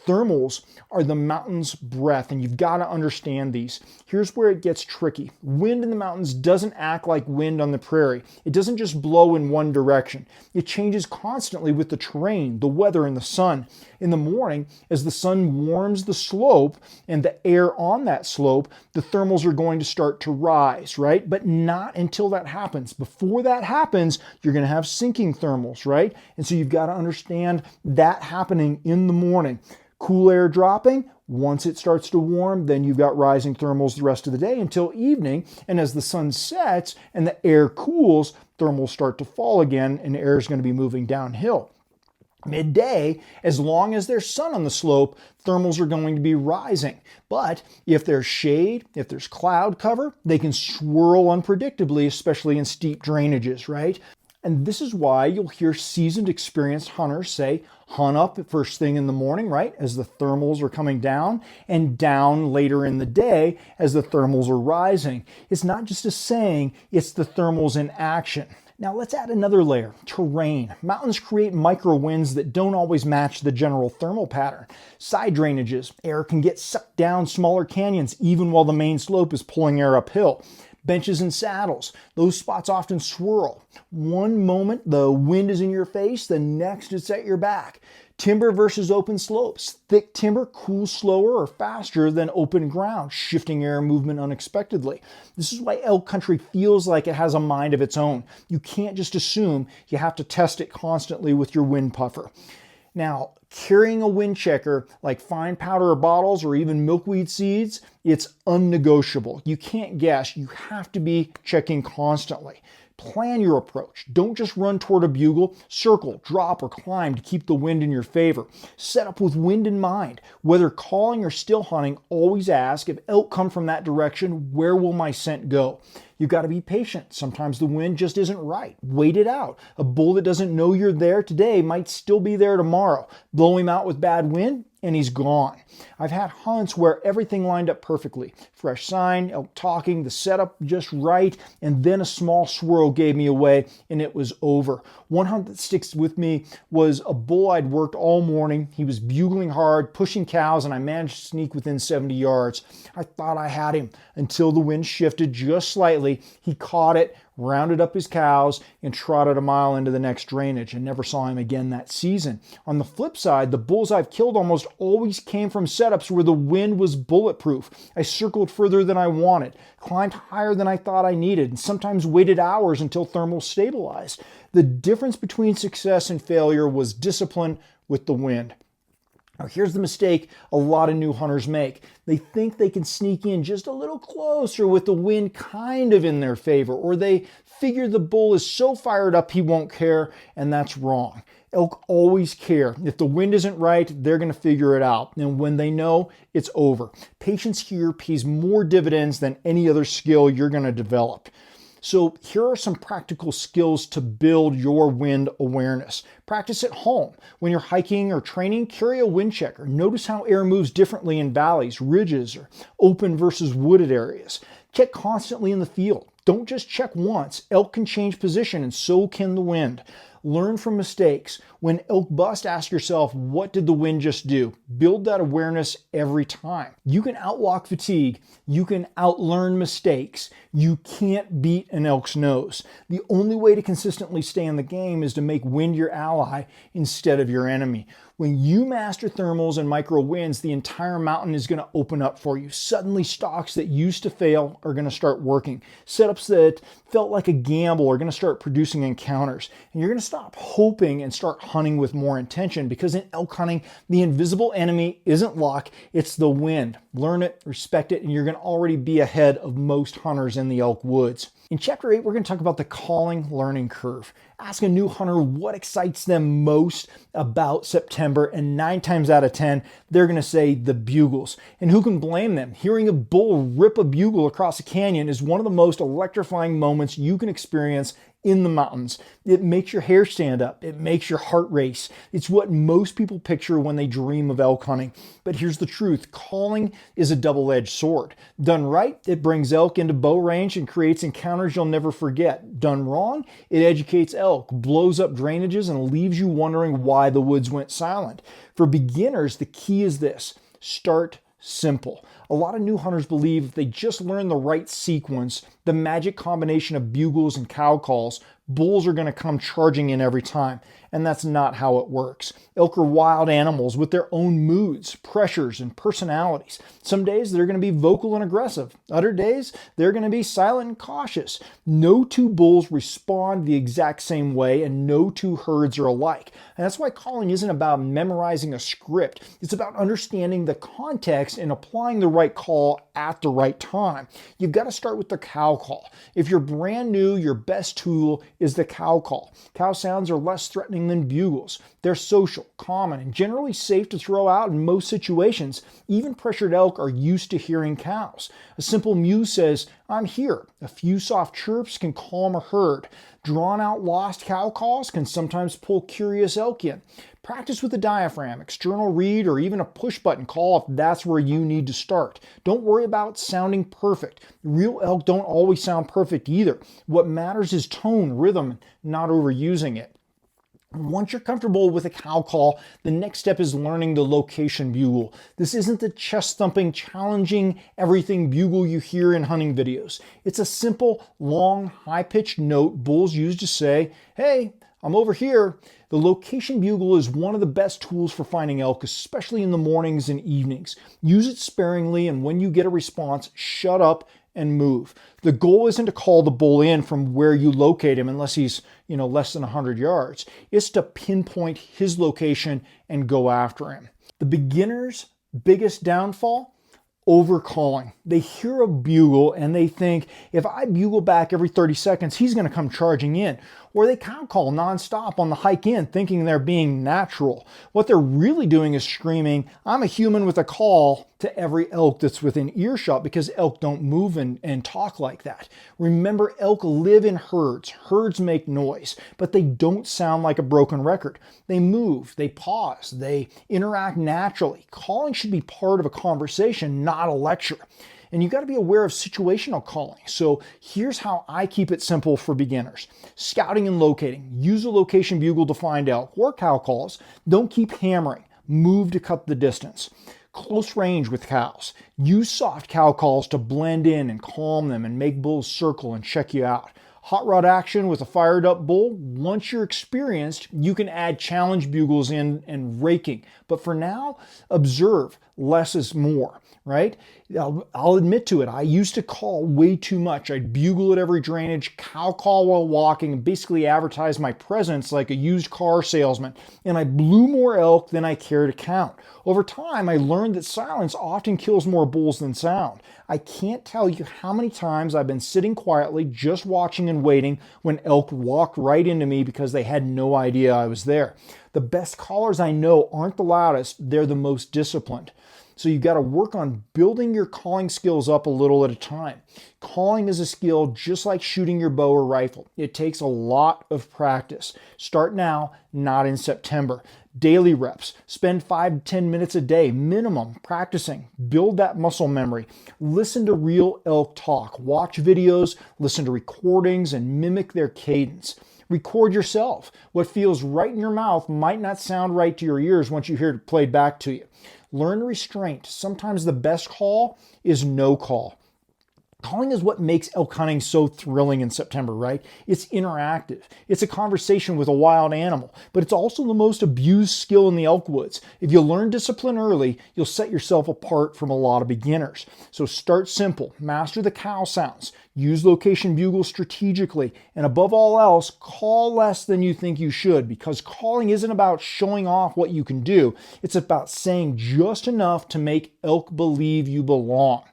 Thermals are the mountain's breath, and you've got to understand these. Here's where it gets tricky. Wind in the mountains doesn't act like wind on the prairie. It doesn't just blow in one direction. It changes constantly with the terrain, the weather, and the sun. In the morning, as the sun warms the slope and the air on that slope, the thermals are going to start to rise, right? But not until that happens. Before that happens, you're going to have sinking thermals, right? And so you've got to understand that happening in the morning. Cool air dropping, once it starts to warm, then you've got rising thermals the rest of the day until evening. And as the sun sets and the air cools, thermals start to fall again and air is going to be moving downhill. Midday, as long as there's sun on the slope, thermals are going to be rising. But if there's shade, if there's cloud cover, they can swirl unpredictably, especially in steep drainages, right? And this is why you'll hear seasoned, experienced hunters say, hunt up at first thing in the morning, right, as the thermals are coming down, and down later in the day as the thermals are rising. It's not just a saying, it's the thermals in action. Now let's add another layer, terrain. Mountains create micro winds that don't always match the general thermal pattern. Side drainages, air can get sucked down smaller canyons even while the main slope is pulling air uphill. Benches and saddles, those spots often swirl. One moment the wind is in your face, the next it's at your back. Timber versus open slopes. Thick timber cools slower or faster than open ground, shifting air movement unexpectedly. This is why elk country feels like it has a mind of its own. You can't just assume, you have to test it constantly with your wind puffer. Now, carrying a wind checker like fine powder or bottles or even milkweed seeds, it's unnegotiable. You can't guess. You have to be checking constantly. Plan your approach. Don't just run toward a bugle. Circle, drop, or climb to keep the wind in your favor. Set up with wind in mind. Whether calling or still hunting, always ask, if elk come from that direction, where will my scent go? You've got to be patient. Sometimes the wind just isn't right. Wait it out. A bull that doesn't know you're there today might still be there tomorrow. Blow him out with bad wind, and he's gone. I've had hunts where everything lined up perfectly. Fresh sign, elk talking, the setup just right, and then a small swirl gave me away and it was over. One hunt that sticks with me was a bull I'd worked all morning. He was bugling hard, pushing cows, and I managed to sneak within 70 yards. I thought I had him until the wind shifted just slightly. He caught it, rounded up his cows, and trotted a mile into the next drainage, and never saw him again that season. On the flip side, the bulls I've killed almost always came from setups where the wind was bulletproof. I circled further than I wanted, climbed higher than I thought I needed, and sometimes waited hours until thermals stabilized. The difference between success and failure was discipline with the wind. Now here's the mistake a lot of new hunters make. They think they can sneak in just a little closer with the wind kind of in their favor, or they figure the bull is so fired up he won't care, and that's wrong. Elk always care. If the wind isn't right, they're going to figure it out. And when they know, it's over. Patience here pays more dividends than any other skill you're going to develop. So here are some practical skills to build your wind awareness. Practice at home. When you're hiking or training, carry a wind checker. Notice how air moves differently in valleys, ridges, or open versus wooded areas. Check constantly in the field. Don't just check once. Elk can change position and so can the wind. Learn from mistakes. When elk bust, ask yourself, what did the wind just do? Build that awareness every time. You can outwalk fatigue. You can outlearn mistakes. You can't beat an elk's nose. The only way to consistently stay in the game is to make wind your ally instead of your enemy. When you master thermals and micro winds, the entire mountain is going to open up for you. Suddenly, stalks that used to fail are going to start working. Setups that felt like a gamble are going to start producing encounters. And you're going to stop hoping and start hunting with more intention, because in elk hunting, the invisible enemy isn't luck, it's the wind. Learn it, respect it, and you're going to already be ahead of most hunters in the elk woods. In Chapter 8, we're going to talk about the calling learning curve. Ask a new hunter what excites them most about September, and 9 times out of 10, they're going to say the bugles. And who can blame them? Hearing a bull rip a bugle across a canyon is one of the most electrifying moments you can experience in the mountains. It makes your hair stand up. It makes your heart race. It's what most people picture when they dream of elk hunting. But here's the truth. Calling is a double-edged sword. Done right, it brings elk into bow range and creates encounters you'll never forget. Done wrong, it educates elk, blows up drainages, and leaves you wondering why the woods went silent. For beginners, the key is this: start simple. A lot of new hunters believe if they just learn the right sequence, the magic combination of bugles and cow calls, bulls are going to come charging in every time. And that's not how it works. Elk are wild animals with their own moods, pressures, and personalities. Some days they're going to be vocal and aggressive. Other days they're going to be silent and cautious. No two bulls respond the exact same way, and no two herds are alike. And that's why calling isn't about memorizing a script. It's about understanding the context and applying the right call at the right time. You've got to start with the cow call. If you're brand new, your best tool is the cow call. Cow sounds are less threatening than bugles. They're social, common, and generally safe to throw out in most situations. Even pressured elk are used to hearing cows. A simple mew says, "I'm here." A few soft chirps can calm a herd. Drawn out lost cow calls can sometimes pull curious elk in. Practice with a diaphragm, external read, or even a push button call if that's where you need to start. Don't worry about sounding perfect. Real elk don't always sound perfect either. What matters is tone, rhythm, not overusing it. Once you're comfortable with a cow call, the next step is learning the location bugle. This isn't the chest-thumping, challenging everything bugle you hear in hunting videos. It's a simple, long, high-pitched note bulls use to say, "Hey, I'm over here." The location bugle is one of the best tools for finding elk, especially in the mornings and evenings. Use it sparingly, and when you get a response, shut up and move. The goal isn't to call the bull in from where you locate him unless he's, less than 100 yards. It's to pinpoint his location and go after him. The beginner's biggest downfall: overcalling. They hear a bugle and they think, if I bugle back every 30 seconds, he's going to come charging in. Or they cow call nonstop on the hike in, thinking they're being natural. What they're really doing is screaming, "I'm a human with a call," to every elk that's within earshot, because elk don't move and talk like that. Remember, elk live in herds. Herds make noise, but they don't sound like a broken record. They move, they pause, they interact naturally. Calling should be part of a conversation, not a lecture. And you've got to be aware of situational calling. So here's how I keep it simple for beginners. Scouting and locating. Use a location bugle to find elk or cow calls. Don't keep hammering. Move to cut the distance. Close range with cows. Use soft cow calls to blend in and calm them and make bulls circle and check you out. Hot rod action with a fired up bull. Once you're experienced, you can add challenge bugles in and raking. But for now, observe. Less is more, right? I'll admit to it. I used to call way too much. I'd bugle at every drainage, cow call while walking, and basically advertise my presence like a used car salesman. And I blew more elk than I care to count. Over time, I learned that silence often kills more bulls than sound. I can't tell you how many times I've been sitting quietly, just watching and waiting, when elk walked right into me because they had no idea I was there. The best callers I know aren't the loudest, they're the most disciplined. So you've got to work on building your calling skills up a little at a time. Calling is a skill just like shooting your bow or rifle. It takes a lot of practice. Start now, not in September. Daily reps. Spend 5 to 10 minutes a day minimum practicing. Build that muscle memory. Listen to real elk talk. Watch videos, listen to recordings, and mimic their cadence. Record yourself. What feels right in your mouth might not sound right to your ears once you hear it played back to you. Learn restraint. Sometimes the best call is no call. Calling is what makes elk hunting so thrilling in September, right? It's interactive. It's a conversation with a wild animal, but it's also the most abused skill in the elk woods. If you learn discipline early, you'll set yourself apart from a lot of beginners. So start simple, master the cow sounds, use location bugles strategically, and above all else, call less than you think you should, because calling isn't about showing off what you can do. It's about saying just enough to make elk believe you belong.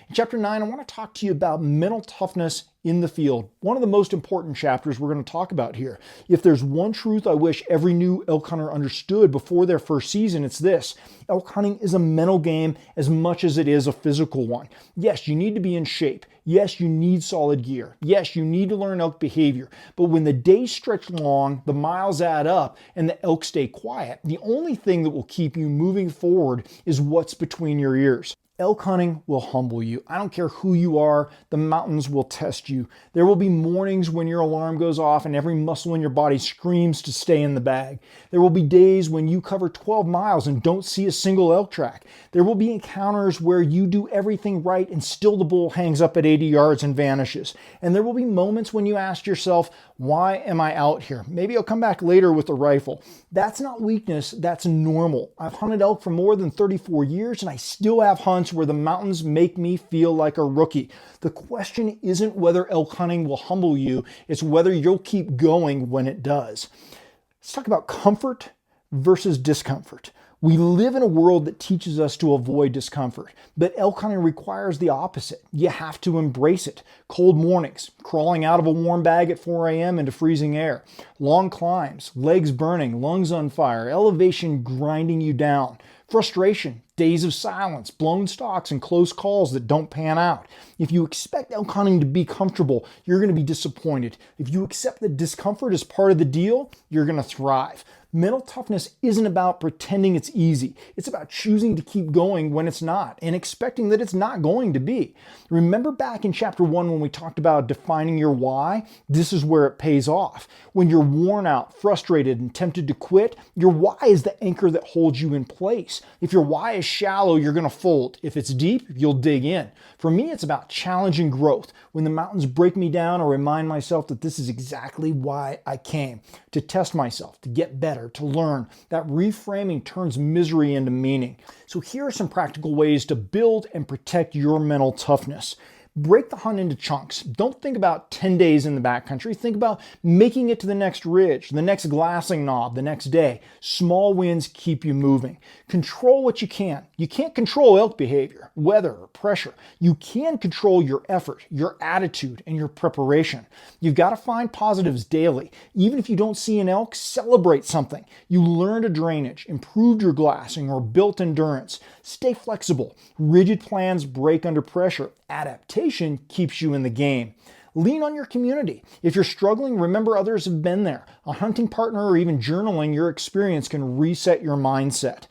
In Chapter 9, I want to talk to you about mental toughness in the field. One of the most important chapters we're going to talk about here. If there's one truth I wish every new elk hunter understood before their first season, it's this. Elk hunting is a mental game as much as it is a physical one. Yes, you need to be in shape. Yes, you need solid gear. Yes, you need to learn elk behavior. But when the days stretch long, the miles add up, and the elk stay quiet, the only thing that will keep you moving forward is what's between your ears. Elk hunting will humble you. I don't care who you are, the mountains will test you. There will be mornings when your alarm goes off and every muscle in your body screams to stay in the bag. There will be days when you cover 12 miles and don't see a single elk track. There will be encounters where you do everything right and still the bull hangs up at 80 yards and vanishes. And there will be moments when you ask yourself, why am I out here? Maybe I'll come back later with a rifle. That's not weakness, that's normal. I've hunted elk for more than 34 years and I still have hunts where the mountains make me feel like a rookie. The question isn't whether elk hunting will humble you, it's whether you'll keep going when it does. Let's talk about comfort versus discomfort. We live in a world that teaches us to avoid discomfort, but elk hunting requires the opposite. You have to embrace it. Cold mornings, crawling out of a warm bag at 4 a.m. into freezing air, long climbs, legs burning, lungs on fire, elevation grinding you down, frustration, days of silence, blown stalks, and close calls that don't pan out. If you expect elk hunting to be comfortable, you're going to be disappointed. If you accept that discomfort is part of the deal, you're going to thrive. Mental toughness isn't about pretending it's easy. It's about choosing to keep going when it's not and expecting that it's not going to be. Remember back in Chapter 1 when we talked about defining your why? This is where it pays off. When you're worn out, frustrated, and tempted to quit, your why is the anchor that holds you in place. If your why is shallow, you're going to fold. If it's deep, you'll dig in. For me, it's about challenging growth. When the mountains break me down, I remind myself that this is exactly why I came. To test myself, to get better, to learn. That reframing turns misery into meaning. So here are some practical ways to build and protect your mental toughness. Break the hunt into chunks. Don't think about 10 days in the backcountry. Think about making it to the next ridge, the next glassing knob, the next day. Small wins keep you moving. Control what you can. You can't control elk behavior, weather, or pressure. You can control your effort, your attitude, and your preparation. You've got to find positives daily. Even if you don't see an elk, celebrate something. You learned a drainage, improved your glassing, or built endurance. Stay flexible. Rigid plans break under pressure. Adaptation keeps you in the game. Lean on your community. If you're struggling, remember others have been there. A hunting partner or even journaling your experience can reset your mindset.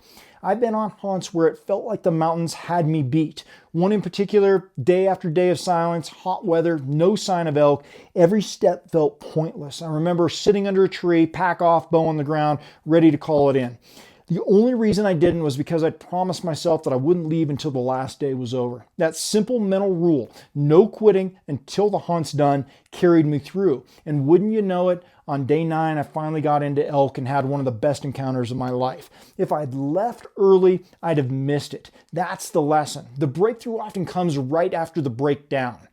I've been on hunts where it felt like the mountains had me beat. One in particular, day after day of silence, hot weather, no sign of elk. Every step felt pointless. I remember sitting under a tree, pack off, bow on the ground, ready to call it in. The only reason I didn't was because I'd promised myself that I wouldn't leave until the last day was over. That simple mental rule, no quitting until the hunt's done, carried me through. And wouldn't you know it, on day 9, I finally got into elk and had one of the best encounters of my life. If I'd left early, I'd have missed it. That's the lesson. The breakthrough often comes right after the breakdown.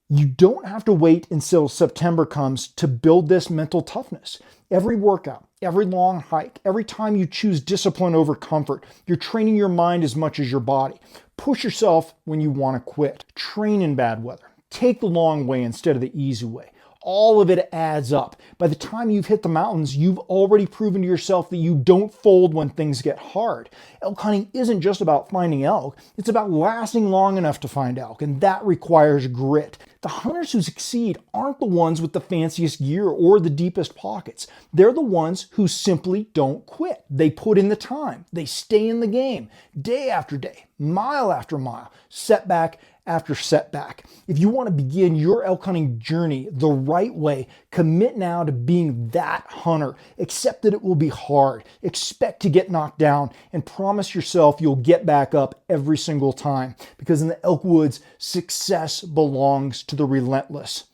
You don't have to wait until September comes to build this mental toughness. Every workout, every long hike, every time you choose discipline over comfort, you're training your mind as much as your body. Push yourself when you want to quit. Train in bad weather. Take the long way instead of the easy way. all of it adds up. By the time you've hit the mountains, you've already proven to yourself that you don't fold when things get hard. Elk hunting isn't just about finding elk, it's about lasting long enough to find elk, and that requires grit. The hunters who succeed aren't the ones with the fanciest gear or the deepest pockets. They're the ones who simply don't quit. They put in the time. They stay in the game, day after day, mile after mile, setback after setback. If you want to begin your elk hunting journey the right way, commit now to being that hunter. Accept that it will be hard. Expect to get knocked down and promise yourself you'll get back up every single time, because in the elk woods, success belongs to the relentless.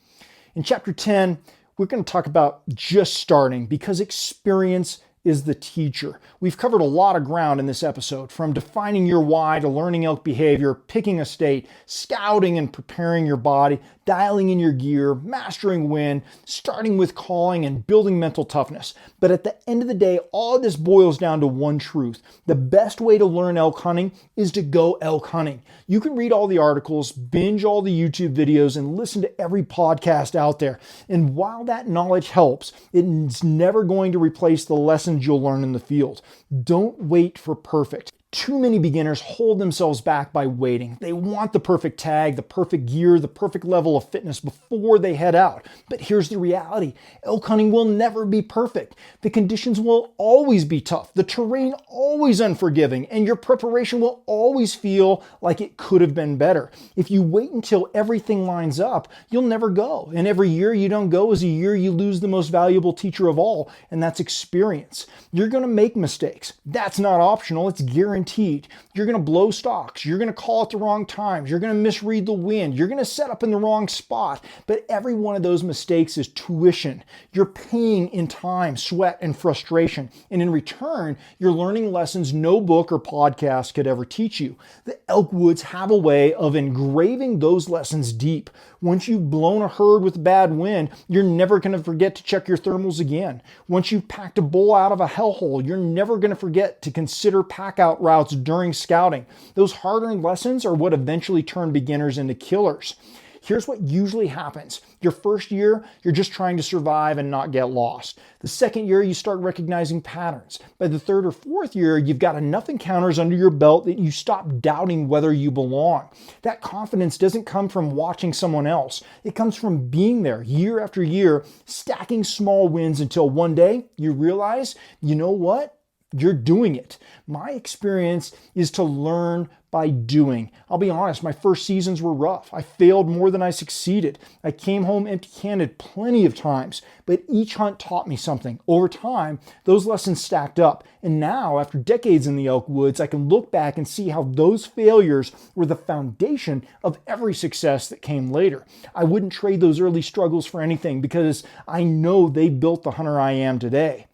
In chapter 10, we're going to talk about just starting, because experience is the teacher. We've covered a lot of ground in this episode, from defining your why to learning elk behavior, picking a state, scouting and preparing your body, dialing in your gear, mastering wind, starting with calling, and building mental toughness. But at the end of the day, all of this boils down to one truth. The best way to learn elk hunting is to go elk hunting. You can read all the articles, binge all the YouTube videos, and listen to every podcast out there. And while that knowledge helps, it's never going to replace the lessons you'll learn in the field. Don't wait for perfect. Too many beginners hold themselves back by waiting. They want the perfect tag, the perfect gear, the perfect level of fitness before they head out. But here's the reality. Elk hunting will never be perfect. The conditions will always be tough, the terrain always unforgiving, and your preparation will always feel like it could have been better. If you wait until everything lines up, you'll never go. And every year you don't go is a year you lose the most valuable teacher of all, and that's experience. You're going to make mistakes. That's not optional. It's guaranteed. You're going to blow stalks. You're going to call at the wrong times. You're going to misread the wind. You're going to set up in the wrong spot. But every one of those mistakes is tuition. You're paying in time, sweat, and frustration. And in return, you're learning lessons no book or podcast could ever teach you. The elk woods have a way of engraving those lessons deep. Once you've blown a herd with a bad wind, you're never going to forget to check your thermals again. Once you've packed a bull out of a hellhole, you're never going to forget to consider pack-out routes during scouting. Those hard-earned lessons are what eventually turn beginners into killers. Here's what usually happens. Your first year, you're just trying to survive and not get lost. The second year, you start recognizing patterns. By the third or fourth year, you've got enough encounters under your belt that you stop doubting whether you belong. That confidence doesn't come from watching someone else. It comes from being there year after year, stacking small wins until one day you realize, you know what? You're doing it. My experience is to learn by doing. I'll be honest, my first seasons were rough. I failed more than I succeeded. I came home empty-handed plenty of times, but each hunt taught me something. Over time, those lessons stacked up. And now, after decades in the elk woods, I can look back and see how those failures were the foundation of every success that came later. I wouldn't trade those early struggles for anything, because I know they built the hunter I am today.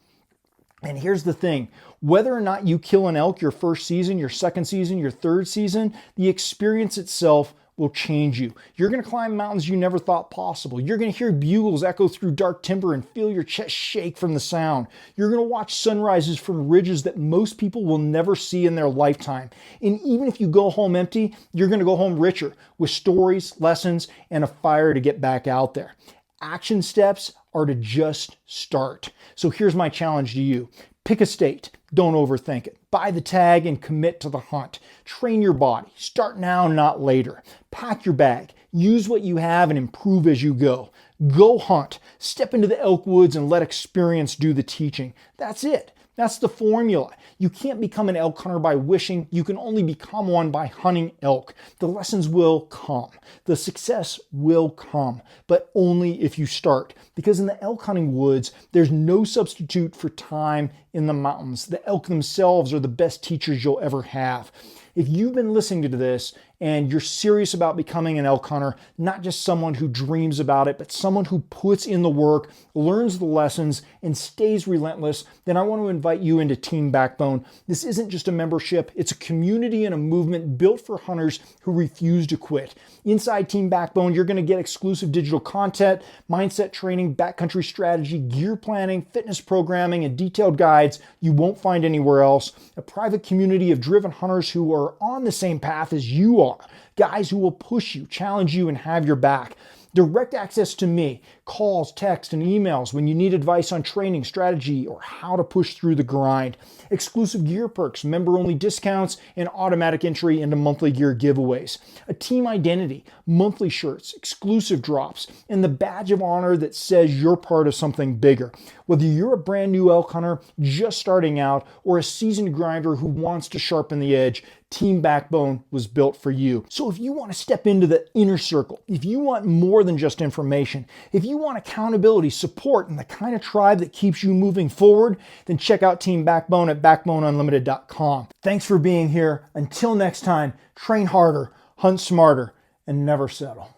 And here's the thing, whether or not you kill an elk your first season, your second season, your third season, the experience itself will change you. You're going to climb mountains you never thought possible. You're going to hear bugles echo through dark timber and feel your chest shake from the sound. You're going to watch sunrises from ridges that most people will never see in their lifetime. And even if you go home empty, you're going to go home richer with stories, lessons, and a fire to get back out there. Action steps are to just start. So here's my challenge to you. Pick a state. Don't overthink it. Buy the tag and commit to the hunt. Train your body. Start now, not later. Pack your bag. Use what you have and improve as you go. Go hunt. Step into the elk woods and let experience do the teaching. That's it. That's the formula. You can't become an elk hunter by wishing. You can only become one by hunting elk. The lessons will come. The success will come, but only if you start. Because in the elk hunting woods, there's no substitute for time in the mountains. The elk themselves are the best teachers you'll ever have. If you've been listening to this and you're serious about becoming an elk hunter, not just someone who dreams about it, but someone who puts in the work, learns the lessons, and stays relentless, then I want to invite you into Team Backbone. This isn't just a membership, it's a community and a movement built for hunters who refuse to quit. Inside Team Backbone, you're going to get exclusive digital content, mindset training, backcountry strategy, gear planning, fitness programming, and detailed guides you won't find anywhere else. A private community of driven hunters who are on the same path as you are. Guys who will push you, challenge you, and have your back. direct access to me, calls, text, and emails when you need advice on training, strategy, or how to push through the grind, exclusive gear perks, member-only discounts, and automatic entry into monthly gear giveaways, a team identity, monthly shirts, exclusive drops, and the badge of honor that says you're part of something bigger. Whether you're a brand new elk hunter just starting out or a seasoned grinder who wants to sharpen the edge, Team Backbone was built for you. So if you want to step into the inner circle, if you want more than just information, if you want accountability, support, and the kind of tribe that keeps you moving forward, then check out Team Backbone at backboneunlimited.com. Thanks for being here. Until next time, train harder, hunt smarter, and never settle.